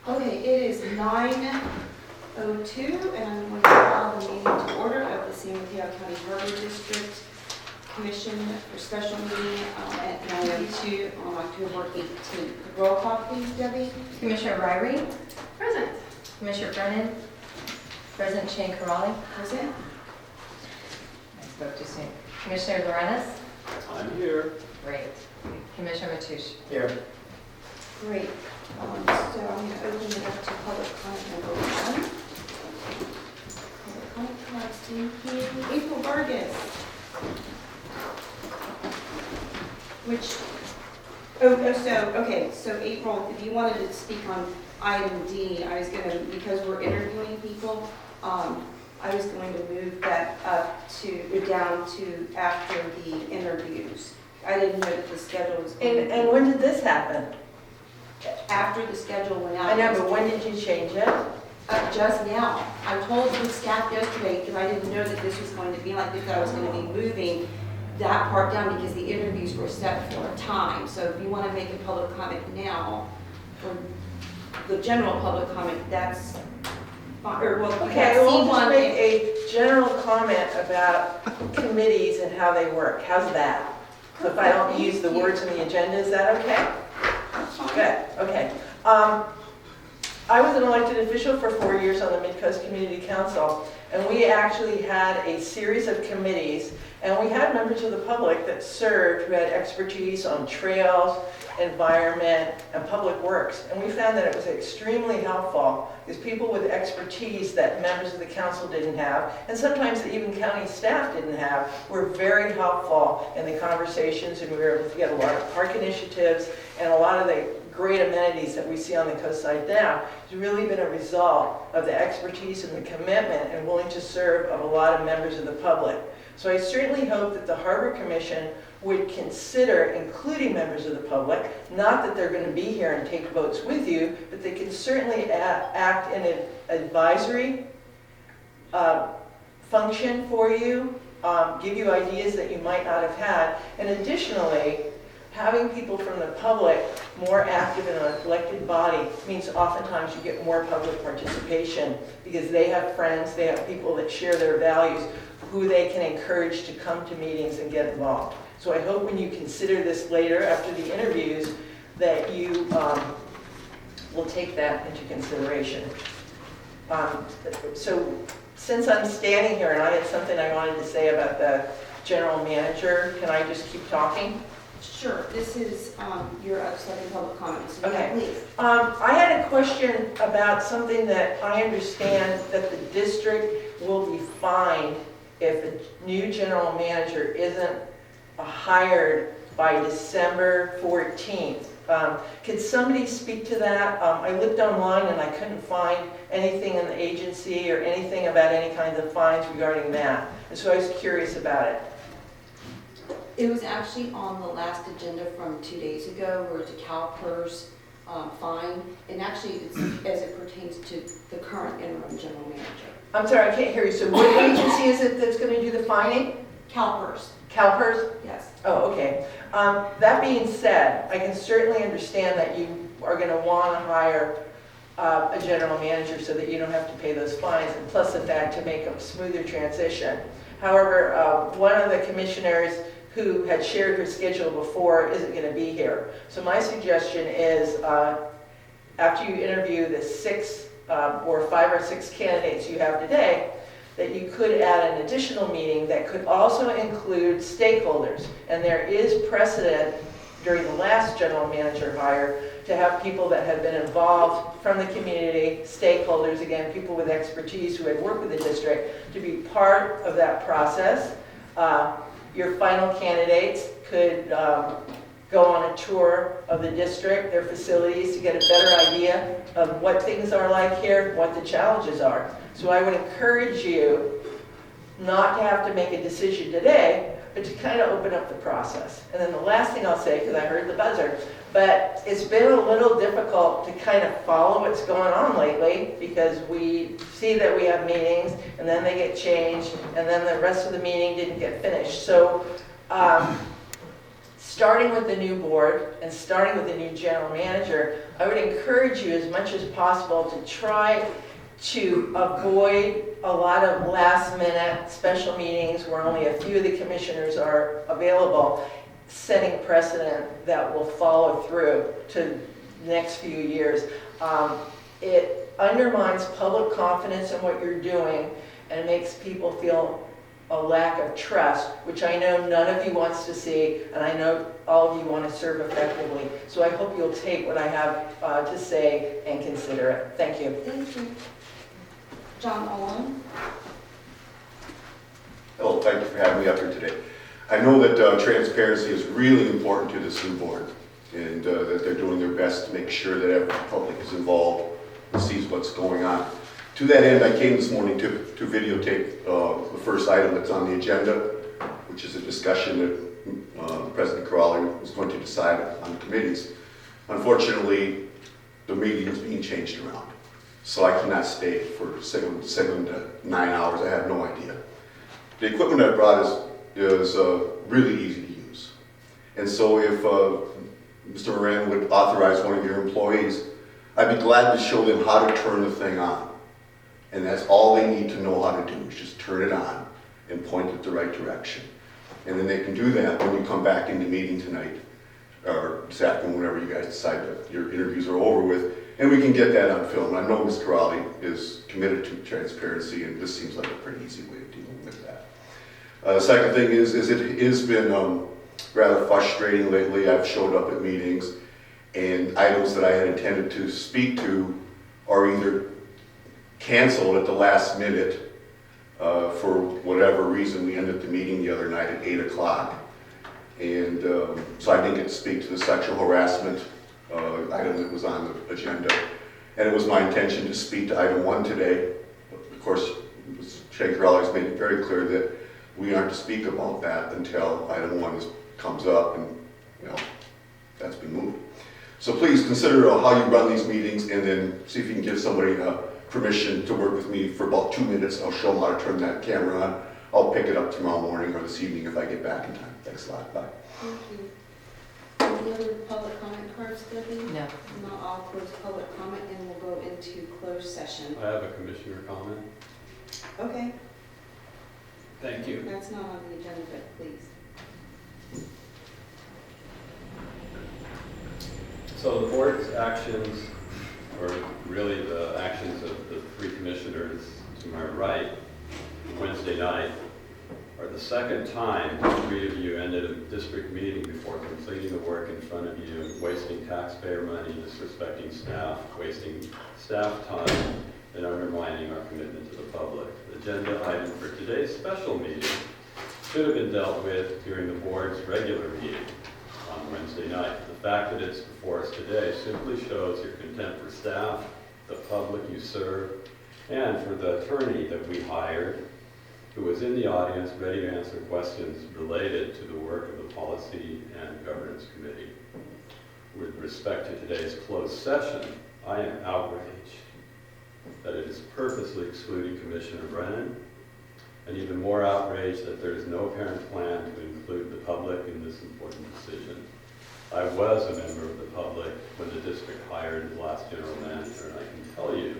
Okay, it is 9:02, and I'm going to call the meeting to order of the San Mateo County Harbor District Commission for special meeting at 9:02 on October 18th. Roll call, please, Debbie. Commissioner Ryrie, Present. Commissioner Brennan, President Shane Corrali. Present. I spoke too soon. Commissioner Lorenz. I'm here. Great. Commissioner Matoush. Here. Great. So I'm going to open it up to public comment number 1. Public comment cards, thank you. April Vargas. So April, if you wanted to speak on item D, I was going to, because we're interviewing people, I was going to move that down to after the interviews. I didn't know that the schedule was going to be. And when did this happen? After the schedule went out. I know, but when did you change it? Just now. I told the staff yesterday, because I didn't know that this was going to be like this, that I was going to be moving that part down because the interviews were set for a time. So if you want to make a public comment now, for the general public comment, that's fine. Or, well, Okay, we'll just make a general comment about committees and how they work. How's that? So if I don't use the words in the agenda, is that okay? That's fine. Good, okay. I was an elected official for 4 years on the Mid-Coast Community Council, and we actually had a series of committees, and we had members of the public that served who had expertise on trails, environment, and public works. And we found that it was extremely helpful because people with expertise that members of the council didn't have, and sometimes even county staff didn't have, were very helpful in the conversations, and we were able to get a lot of park initiatives and a lot of the great amenities that we see on the coast side now. It's really been a result of the expertise and the commitment and willing to serve of a lot of members of the public. So I certainly hope that the Harbor Commission would consider including members of the public, not that they're going to be here and take votes with you, but they can certainly act in an advisory function for you, give you ideas that you might not have had, and additionally, having people from the public more active in an elected body means oftentimes you get more public participation because they have friends, they have people that share their values, who they can encourage to come to meetings and get involved. So I hope when you consider this later after the interviews that you will take that into consideration. So since I'm standing here and I had something I wanted to say about the general manager, can I just keep talking? Sure. This is your upsetting public comments. Okay. Please. I had a question about something that I understand that the district will be fined if a new general manager isn't hired by December 14th. Could somebody speak to that? I looked online and I couldn't find anything in the agency or anything about any kinds of fines regarding that. And so I was curious about it. It was actually on the last agenda from 2 days ago, where it's a CalPERS fine, and actually it's as it pertains to the current interim general manager. I'm sorry, I can't hear you. So what agency is it that's going to do the fining? CalPERS, CalPERS? yes. Oh, okay. That being said, I can certainly understand that you are going to want to hire a general manager so that you don't have to pay those fines, and plus the fact to make a smoother transition. However, one of the commissioners who had shared her schedule before isn't going to be here. So my suggestion is after you interview the 5 or 6 candidates you have today, that you could add an additional meeting that could also include stakeholders. And there is precedent during the last general manager hire to have people that have been involved from the community, stakeholders, again, people with expertise who had worked with the district, to be part of that process. Your final candidates could go on a tour of the district, their facilities, to get a better idea of what things are like here, what the challenges are. So I would encourage you not to have to make a decision today, but to kind of open up the process. And then the last thing I'll say, because I heard the buzzer, but it's been a little difficult to kind of follow what's going on lately because we see that we have meetings and then they get changed and then the rest of the meeting didn't get finished. So starting with the new board and starting with the new general manager, I would encourage you as much as possible to try to avoid a lot of last minute special meetings where only a few of the commissioners are available, setting precedent that will follow through to the next few years. It undermines public confidence in what you're doing and makes people feel a lack of trust, which I know none of you wants to see, and I know all of you want to serve effectively. So I hope you'll take what I have to say and consider it. Thank you. Thank you. John Owen? Hello, thank you for having me up here today. I know that transparency is really important to this new board, and that they're doing their best to make sure that every public is involved and sees what's going on. To that end, I came this morning to videotape the first item that's on the agenda, which is a discussion that President Crowley was going to decide on the committees. Unfortunately, the meeting is being changed around, so I cannot stay for 7 to 9 hours. I have no idea. The equipment I brought is really easy to use, and so if Mr. Moran would authorize one of your employees, I'd be glad to show them how to turn the thing on. And that's all they need to know how to do, is just turn it on and point it the right direction. And then they can do that when you come back into meeting tonight, or this afternoon, whenever you guys decide that your interviews are over with, and we can get that on film. I know Ms. Crowley is committed to transparency, and this seems like a pretty easy way of dealing with that. The second thing is it has been rather frustrating lately. I've showed up at meetings, and items that I had intended to speak to are either canceled at the last minute for whatever reason. We ended the meeting the other night at 8 o'clock. And so I didn't get to speak to the sexual harassment item that was on the agenda. And it was my intention to speak to item 1 today. Of course, Shankarelli has made it very clear that we aren't to speak about that until item 1 comes up, and that's been moved. So please consider how you run these meetings, and then see if you can give somebody permission to work with me for about 2 minutes. I'll show them how to turn that camera on. I'll pick it up tomorrow morning or this evening if I get back in time. Thanks a lot. Bye. Thank you. Any other public comment cards, Debbie? No. Not all close public comment, and we'll go into closed session. I have a commissioner comment. Okay, Thank you. that's not on the agenda, but please. So the board's actions, or really the actions of the 3 commissioners to my right, Wednesday night, are the second time the 3 of you ended a district meeting before completing the work in front of you, wasting taxpayer money, disrespecting staff, wasting staff time, and undermining our commitment to the public. The agenda item for today's special meeting should have been dealt with during the board's regular meeting on Wednesday night. The fact that it's before us today simply shows your contempt for staff, the public you serve, and for the attorney that we hired, who was in the audience ready to answer questions related to the work of the Policy and Governance Committee. With respect to today's closed session, I am outraged that it is purposely excluding Commissioner Brennan, and even more outraged that there is no apparent plan to include the public in this important decision. I was a member of the public when the district hired the last general manager, and I can tell you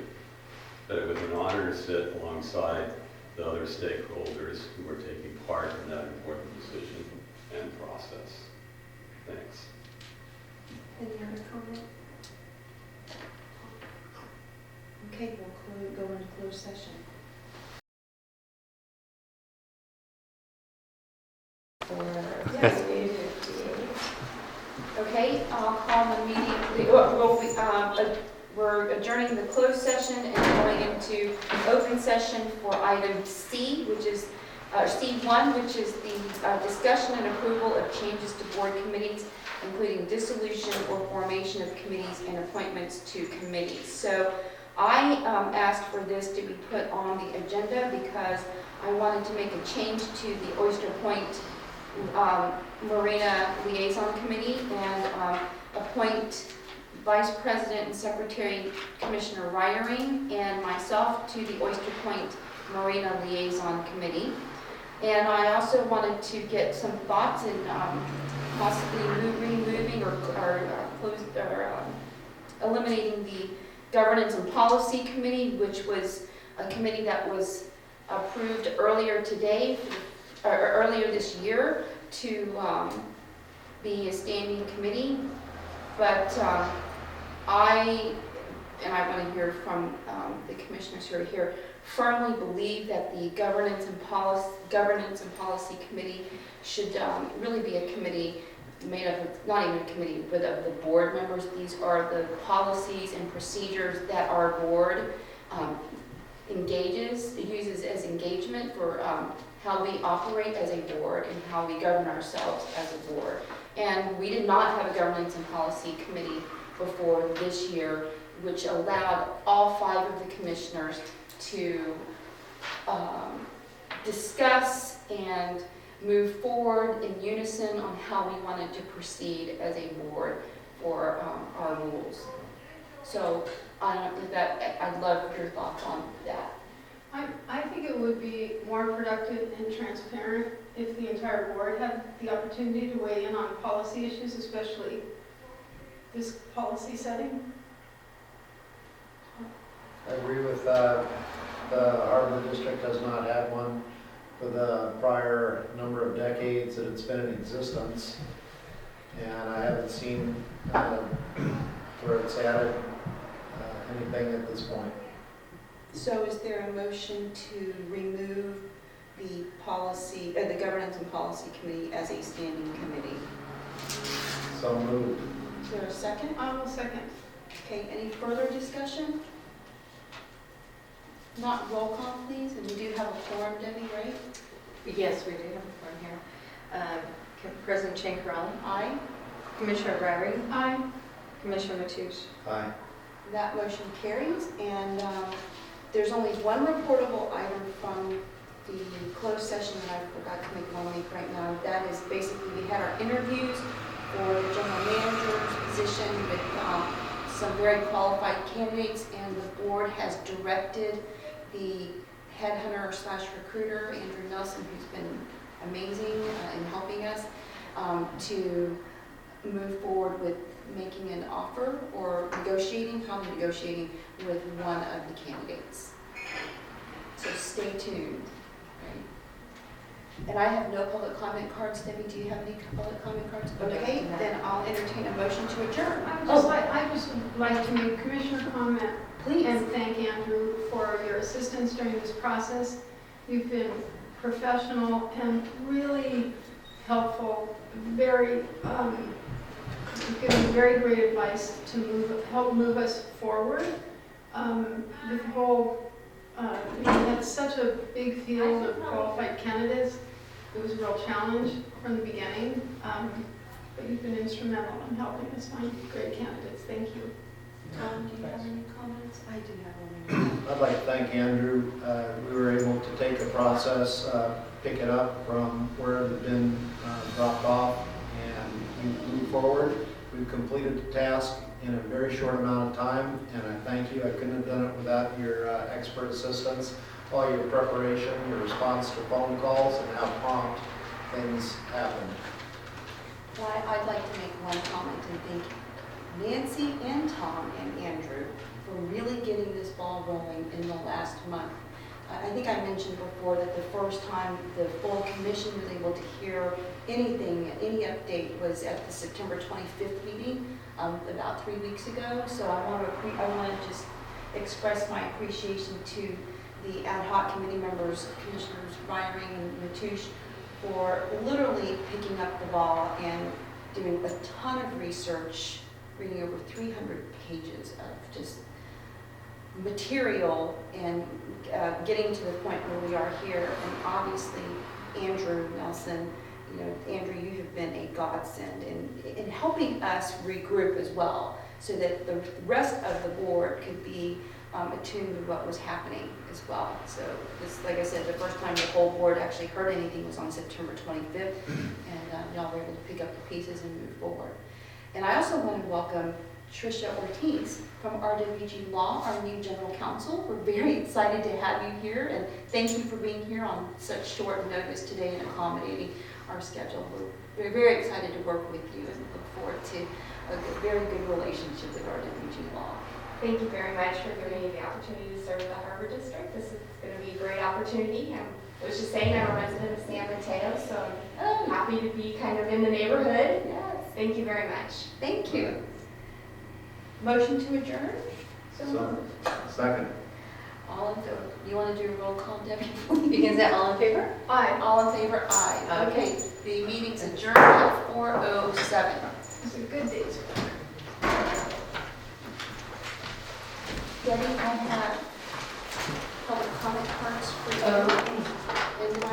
that it was an honor to sit alongside the other stakeholders who were taking part in that important decision and process. Thanks. Any other comment? Okay, we'll go into closed session. Yes. Okay, I'll call the meeting, we're adjourning the closed session and going into open session for item C, which is, C1, which is the discussion and approval of changes to board committees, including dissolution or formation of committees and appointments to committees. So I asked for this to be put on the agenda because I wanted to make a change to the Oyster Point Marina Liaison Committee and appoint Vice President and Secretary Commissioner Ryering and myself to the Oyster Point Marina Liaison Committee. And I also wanted to get some thoughts and possibly removing or eliminating the Governance and Policy Committee, which was a committee that was approved earlier today, or earlier this year, to be a standing committee. But I want to hear from the commissioners who are here, firmly believe that the Governance and Policy Committee should really be a committee made up of, not even a committee, but of the board members. These are the policies and procedures that our board uses as engagement for how we operate as a board and how we govern ourselves as a board. And we did not have a Governance and Policy Committee before this year, which allowed all 5 of the commissioners to discuss and move forward in unison on how we wanted to proceed as a board for our rules. So I'd love your thoughts on that. I think it would be more productive and transparent if the entire board had the opportunity to weigh in on policy issues, especially this policy setting. I agree with that. The Harbor District has not had one for the prior number of decades that it's been in existence. And I haven't seen where it's added anything at this point. So is there a motion to remove the the Governance and Policy Committee as a standing committee? So moved. Is there a second? I will second. Okay, any further discussion? Not roll call, please, and we do have a quorum, Debbie, right? Yes, we do have a form here. President Chankrali, Aye. Commissioner Ryrie, Aye. Commissioner Mateusz. Aye. That motion carries, and there's only one reportable item from the closed session that I forgot to make one link right now. That is basically, we had our interviews for the general manager's position with some very qualified candidates, and the board has directed the headhunter / recruiter, Andrew Nelson, who's been amazing in helping us, to move forward with making an offer or probably negotiating with one of the candidates. So stay tuned. Right? And I have no public comment cards. Debbie, do you have any public comment cards? Okay, then I'll entertain a motion to adjourn. I just would like to make commissioner comment Please. and thank Andrew for your assistance during this process. You've been professional and really helpful, you've given very great advice to help move us forward. The whole, we had such a big field of qualified candidates. It was a real challenge from the beginning, but you've been instrumental in helping us find great candidates. Thank you. Tom, do you have any comments? I do have one. I'd like to thank Andrew. We were able to take the process, pick it up from where it had been dropped off, and we moved forward. We've completed the task in a very short amount of time, and I thank you. I couldn't have done it without your expert assistance, all your preparation, your response to phone calls, and how prompt things happened. Well, I'd like to make one comment and thank Nancy and Tom and Andrew for really getting this ball rolling in the last month. I think I mentioned before that the first time the full commission was able to hear anything, any update, was at the September 25th meeting about 3 weeks ago. So I want to just express my appreciation to the ad hoc committee members, Commissioners Ryrie and Mateusz, for literally picking up the ball and doing a ton of research, reading over 300 pages of just material and getting to the point where we are here. And obviously, Andrew Nelson, Andrew, you have been a godsend in helping us regroup as well, so that the rest of the board could be attuned to what was happening as well. So this, like I said, the first time the whole board actually heard anything was on September 25th, and y'all were able to pick up the pieces and move forward. And I also want to welcome Tricia Ortiz from RWG Law, our new general counsel. We're very excited to have you here, and thank you for being here on such short notice today and accommodating our schedule. We're we're very excited to work with you and look forward to a very good relationship with RWG Law. Thank you very much for giving me the opportunity to serve the Harbor District. This is going to be a great opportunity. I was just saying I'm a resident of San Mateo, so I'm happy to be kind of in the neighborhood. Yes, Thank you very much. thank you. Motion to adjourn? So, second. All in favor, you want to do a roll call, Debbie? You can say all in favor? Aye. All in favor, aye. Okay. Okay, the meeting's adjourned at 4:07. It's a good day's work. Debbie, I have public comment cards for you. Okay. And my